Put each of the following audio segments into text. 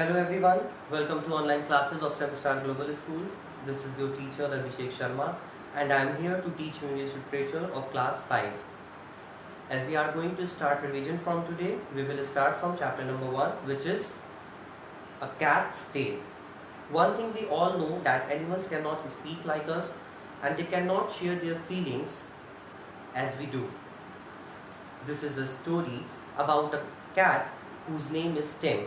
Hello everyone, welcome to online classes of Semstar Global School. This is your teacher Abhishek Sharma and I am here to teach English literature of class 5. As we are going to start revision from today, we will start from chapter number 1, which is A Cat's Tale. One thing we all know, that animals cannot speak like us and they cannot share their feelings as we do. This is a story about a cat whose name is Tim.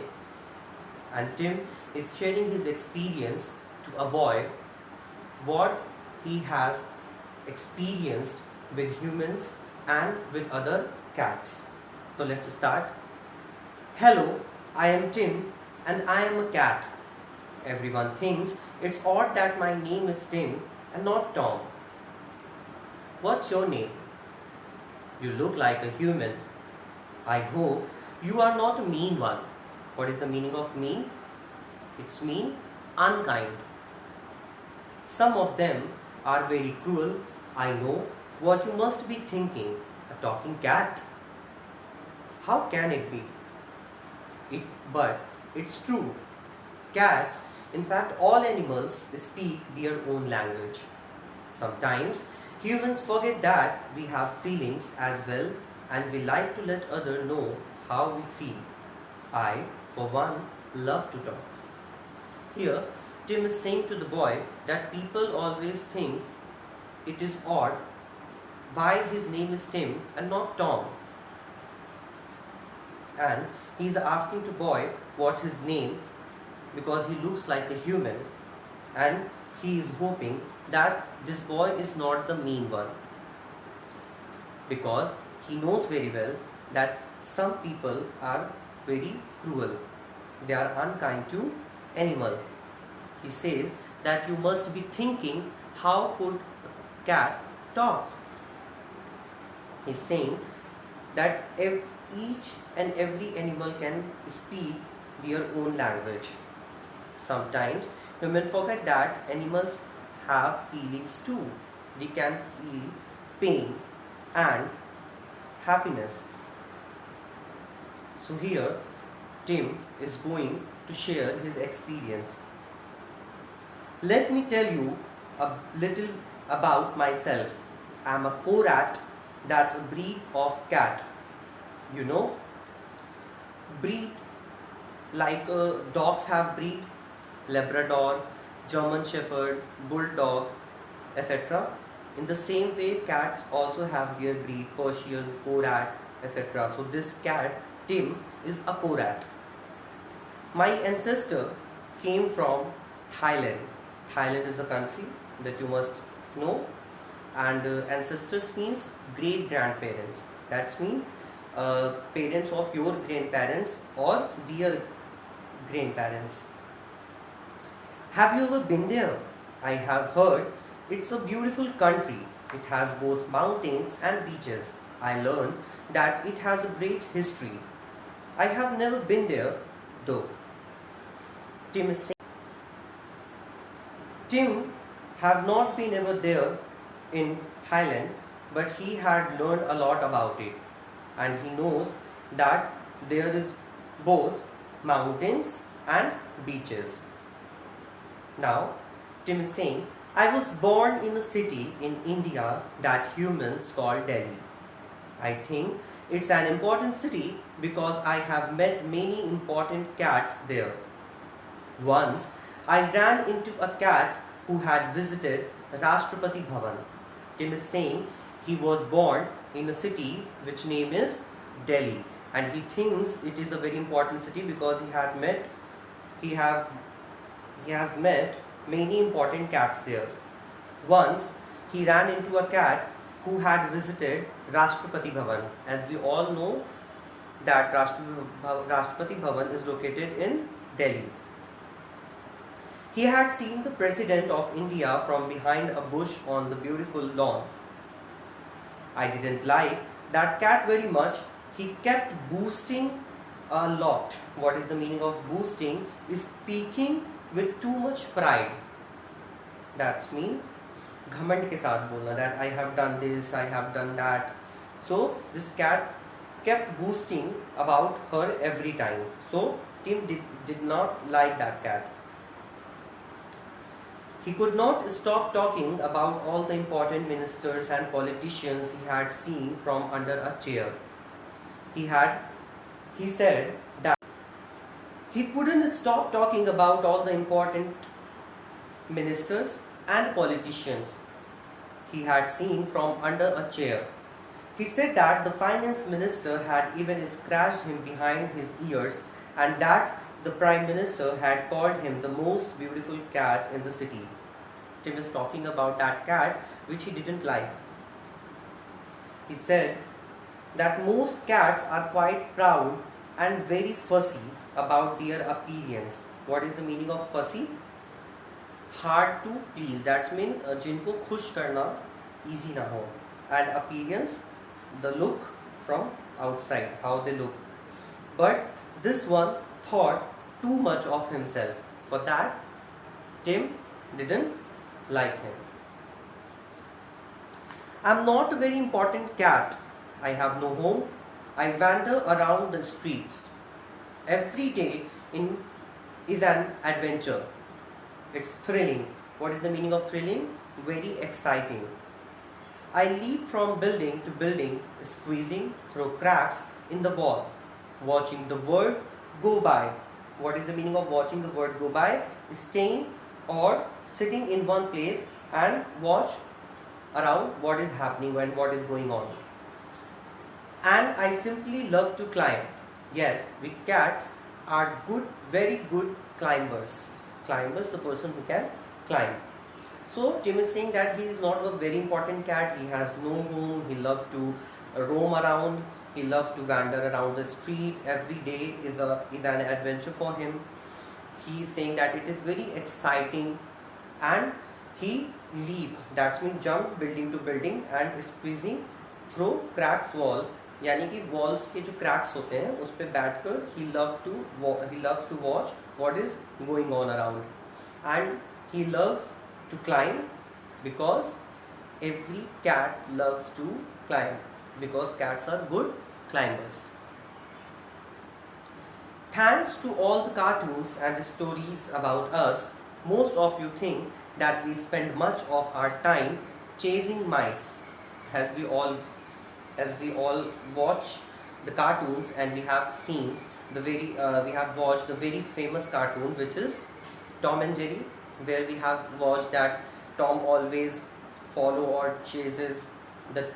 And Tim is sharing his experience to a boy what he has experienced with humans and with other cats. So let's start. Hello, I am Tim and I am a cat. Everyone thinks it's odd that my name is Tim and not Tom. What's your name? You look like a human. I hope you are not a mean one. What is the meaning of mean? It's mean unkind. Some of them are very cruel. I know what you must be thinking. A talking cat? How can it be? But it's true. Cats, in fact all animals, speak their own language. Sometimes humans forget that we have feelings as well and we like to let others know how we feel. I, for one, love to talk. Here, Tim is saying to the boy that people always think it is odd why his name is Tim and not Tom. And he is asking the boy what his name, because he looks like a human, and he is hoping that this boy is not the mean one, because he knows very well that some people are very cruel. They are unkind to animal. He says that you must be thinking, how could a cat talk? He's saying that each and every animal can speak their own language. Sometimes humans forget that animals have feelings too. They can feel pain and happiness. So here Tim is going to share his experience. Let me tell you a little about myself. I am a Korat, that's a breed of cat. You know, breed like dogs have breed, Labrador, German Shepherd, Bulldog, etc. In the same way, cats also have their breed, Persian, Korat, etc. So this cat, Tim, is a Korat. My ancestor came from Thailand. Thailand is a country that you must know. And ancestors means great grandparents. That means parents of your grandparents or their grandparents. Have you ever been there? I have heard it's a beautiful country. It has both mountains and beaches. I learned that it has a great history. I have never been there though. Tim is saying, Tim have not been ever there in Thailand, but he had learned a lot about it, and he knows that there is both mountains and beaches. Now, Tim is saying, I was born in a city in India that humans call Delhi. I think it's an important city because I have met many important cats there. Once, I ran into a cat who had visited Rashtrapati Bhavan. Tim is saying he was born in a city which name is Delhi, and he thinks it is a very important city because he has met many important cats there. Once he ran into a cat who had visited Rashtrapati Bhavan. As we all know that Rashtrapati Bhavan is located in Delhi. He had seen the President of India from behind a bush on the beautiful lawns. I didn't like that cat very much. He kept boosting a lot. What is the meaning of boosting? Is speaking with too much pride. That's mean घमंड के साथ बोलना, that I have done this, I have done that. So this cat kept boasting about her every time. So Tim did not like that cat. He could not stop talking about all the important ministers and politicians he had seen from under a chair. He said that he couldn't stop talking about all the important ministers and politicians he had seen from under a chair. He said that the finance minister had even scratched him behind his ears and that the prime minister had called him the most beautiful cat in the city. Tim is talking about that cat which he didn't like. He said that most cats are quite proud and very fussy about their appearance. What is the meaning of fussy? Hard to please. That means जिनको खुश करना easy ना हो. And appearance, the look from outside, how they look. But this one thought too much of himself. For that, Tim didn't like him. I'm not a very important cat. I have no home. I wander around the streets. Every day is an adventure. It's thrilling. What is the meaning of thrilling? Very exciting. I leap from building to building, squeezing through cracks in the wall, watching the world go by. What is the meaning of watching the world go by? Staying or sitting in one place and watch around what is happening and what is going on. And I simply love to climb. Yes, we cats are good, very good climbers. Climbers, the person who can climb. So Tim is saying that he is not a very important cat. He has no home. He loves to roam around. He loves to wander around the street. Every day is an adventure for him. He is saying that it is very exciting, and he leap. That means jump building to building and squeezing through cracks wall. यानी कि walls के जो cracks होते हैं उस पे बैठकर he loves to watch what is going on around, and he loves to climb because every cat loves to climb because cats are good climbers. Thanks to all the cartoons and stories about us, most of you think that we spend much of our time chasing mice. As we all watch the cartoons, and we have seen we have watched the very famous cartoon which is Tom and Jerry, where we have watched that Tom always follow or chases the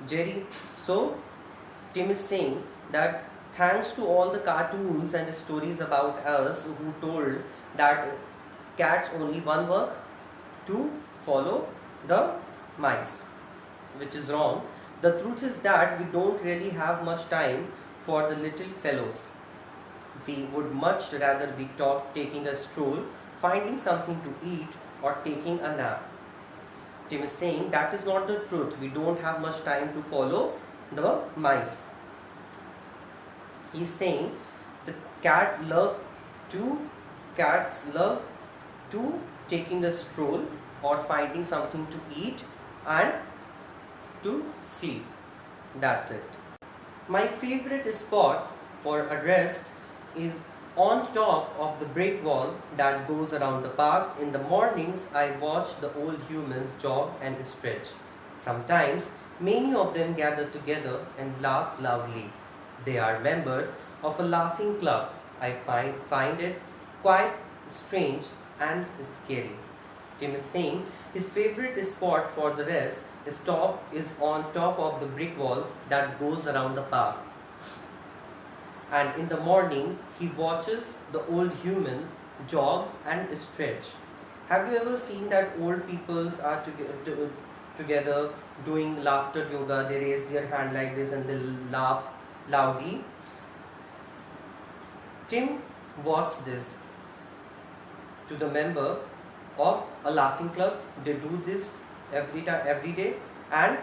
Jerry. So Tim is saying that thanks to all the cartoons and stories about us who told that cats only one work to follow the mice, which is wrong. The truth is that we don't really have much time for the little fellows. We would much rather be taking a stroll, finding something to eat, or taking a nap. Tim is saying that is not the truth. We don't have much time to follow the mice. He is saying the cats love to taking a stroll or finding something to eat and to sleep. That's it. My favorite spot for a rest is on top of the brick wall that goes around the park. In the mornings, I watch the old humans jog and stretch. Sometimes, many of them gather together and laugh loudly. They are members of a laughing club. I find it quite strange and scary. Tim is saying his favorite spot for the rest is on top of the brick wall that goes around the park. And in the morning, he watches the old human jog and stretch. Have you ever seen that old peoples are together doing laughter yoga? They raise their hand like this and they laugh loudly. Tim watched this to the member of a laughing club. They do this every day, and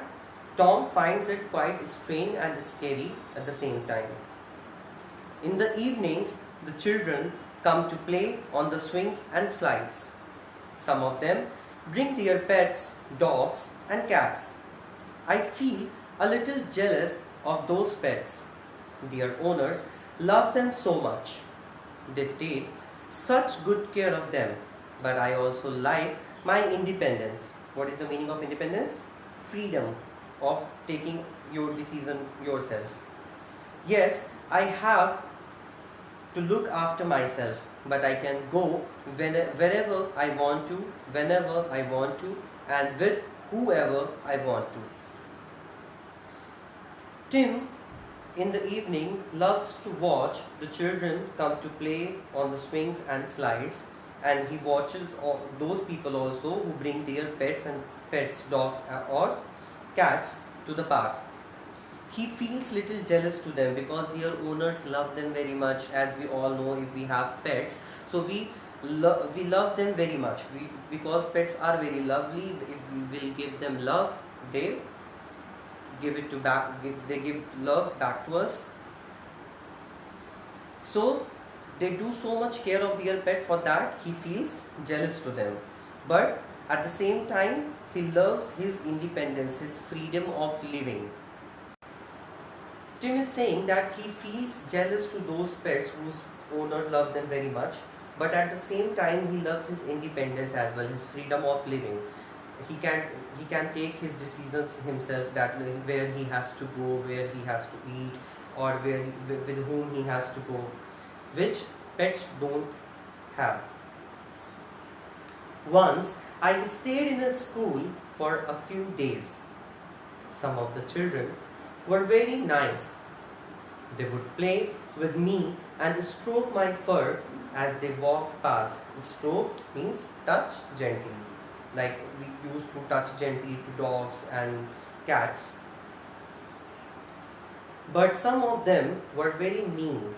Tom finds it quite strange and scary at the same time. In the evenings, the children come to play on the swings and slides. Some of them bring their pets, dogs and cats. I feel a little jealous of those pets. Their owners love them so much. they take such good care of them. But I also like my independence. What is the meaning of independence? Freedom of taking your decision yourself. Yes, I have to look after myself, but I can go wherever I want to, whenever I want to, and with whoever I want to. Tim, in the evening, loves to watch the children come to play on the swings and slides, and he watches all those people also who bring their pets, dogs or cats to the park. He feels little jealous to them because their owners love them very much. As we all know, if we have pets, so we love them very much. Because pets are very lovely. If we will give them love, they they give love back to us. So they do so much care of their pet, for that he feels jealous to them. But at the same time, he loves his independence, his freedom of living. Tim is saying that he feels jealous to those pets whose owner love them very much, but at the same time he loves his independence as well, his freedom of living. He can take his decisions himself, that where he has to go, where he has to eat, or with whom he has to go, which pets don't have. Once I stayed in a school for a few days. Some of the children were very nice. They would play with me and stroke my fur as they walked past. Stroke means touch gently, like we used to touch gently to dogs and cats. But some of them were very mean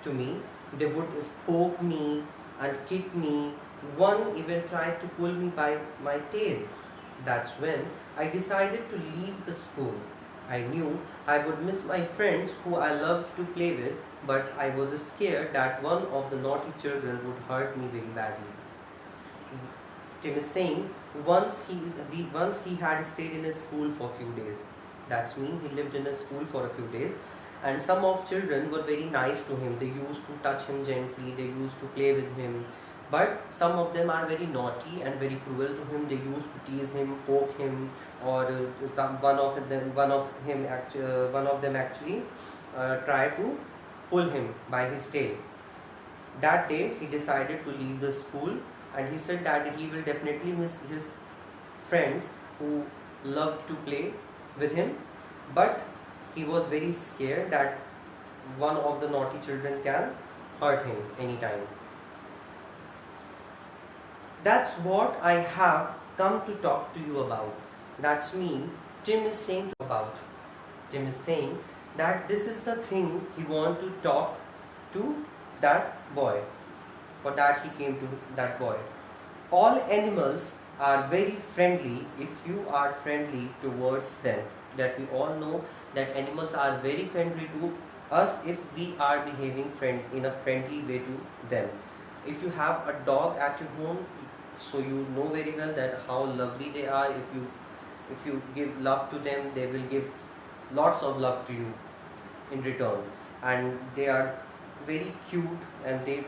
to me. They would poke me and kick me. One even tried to pull me by my tail. That's when I decided to leave the school. I knew I would miss my friends who I loved to play with, but I was scared that one of the naughty children would hurt me very badly. Tim is saying once he had stayed in a school for a few days. That means he lived in a school for a few days, and some of children were very nice to him. They used to touch him gently, they used to play with him. But some of them are very naughty and very cruel to him. They used to tease him, poke him, or one of them actually tried to pull him by his tail. That day he decided to leave the school, and he said that he will definitely miss his friends who loved to play with him, but he was very scared that one of the naughty children can hurt him anytime. That's what I have come to talk to you about. That's me, Tim is saying about. Tim is saying that this is the thing he want to talk to that boy. For that he came to that boy. All animals are very friendly if you are friendly towards them. That we all know that animals are very friendly to us if we are behaving in a friendly way to them. If you have a dog at your home, so you know very well that how lovely they are. If you give love to them, they will give lots of love to you in return, and they are very cute, and they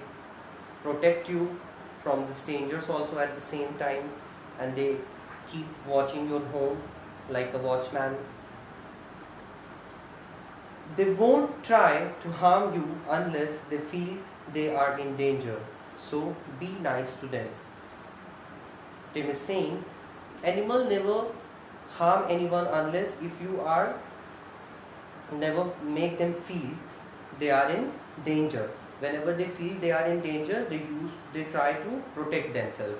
protect you from the strangers also at the same time, and they keep watching your home like a watchman. They won't try to harm you unless they feel they are in danger. So be nice to them. Tim is saying animal never harm anyone unless if you are never make them feel they are in danger. Whenever they feel they are in danger, they try to protect themselves.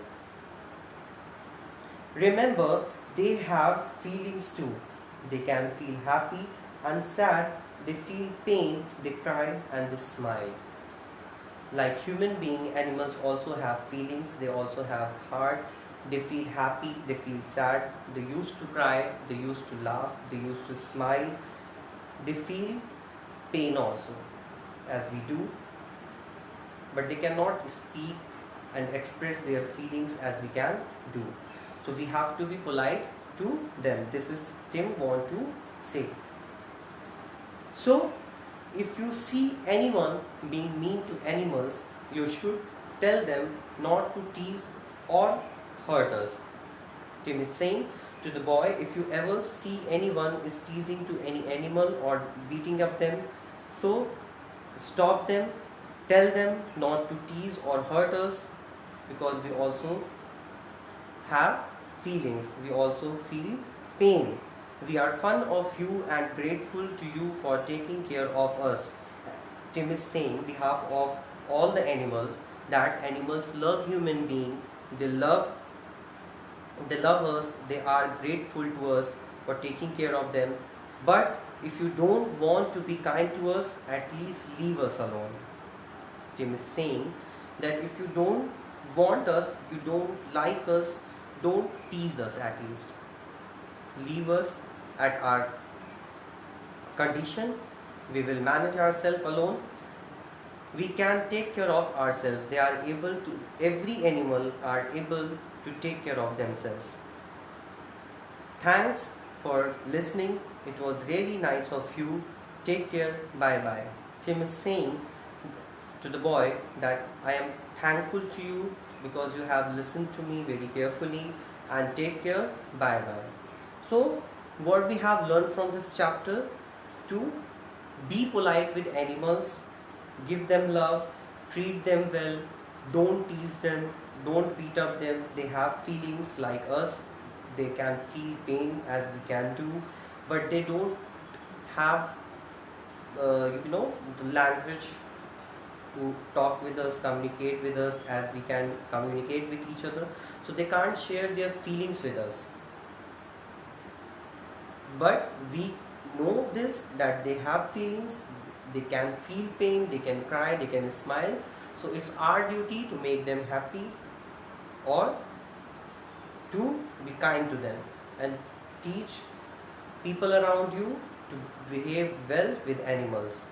Remember, they have feelings too. They can feel happy and sad, they feel pain, they cry and they smile. Like human being, animals also have feelings, they also have heart. They feel happy, they feel sad, they used to cry, they used to laugh, they used to smile. They feel pain also, as we do, but they cannot speak and express their feelings as we can do. So we have to be polite to them. This is Tim want to say. So if you see anyone being mean to animals, you should tell them not to tease or hurt us. Tim is saying to the boy, if you ever see anyone is teasing to any animal or beating up them, so stop them, tell them not to tease or hurt us, because we also have feelings, we also feel pain. We are fond of you and grateful to you for taking care of us. Tim is saying behalf of all the animals that animals love human being, they love us, they are grateful to us for taking care of them. But if you don't want to be kind to us, at least leave us alone. Tim is saying that if you don't want us, you don't like us, don't tease us, at least leave us at our condition. We will manage ourselves alone. We can take care of ourselves. They are able to, every animal are able to take care of themselves. Thanks for listening. It was really nice of you. Take care. Bye bye. Tim is saying to the boy that I am thankful to you because you have listened to me very carefully, and take care. Bye bye. So what we have learned from this chapter: to be polite with animals, give them love, treat them well, don't tease them, don't beat up them. They have feelings like us, they can feel pain as we can do, but they don't have the language to talk with us, communicate with us as we can communicate with each other. So they can't share their feelings with us, but we know this, that they have feelings, they can feel pain, they can cry, they can smile. So it's our duty to make them happy or to be kind to them, and teach people around you to behave well with animals.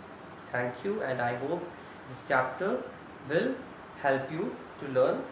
Thank you, and I hope this chapter will help you to learn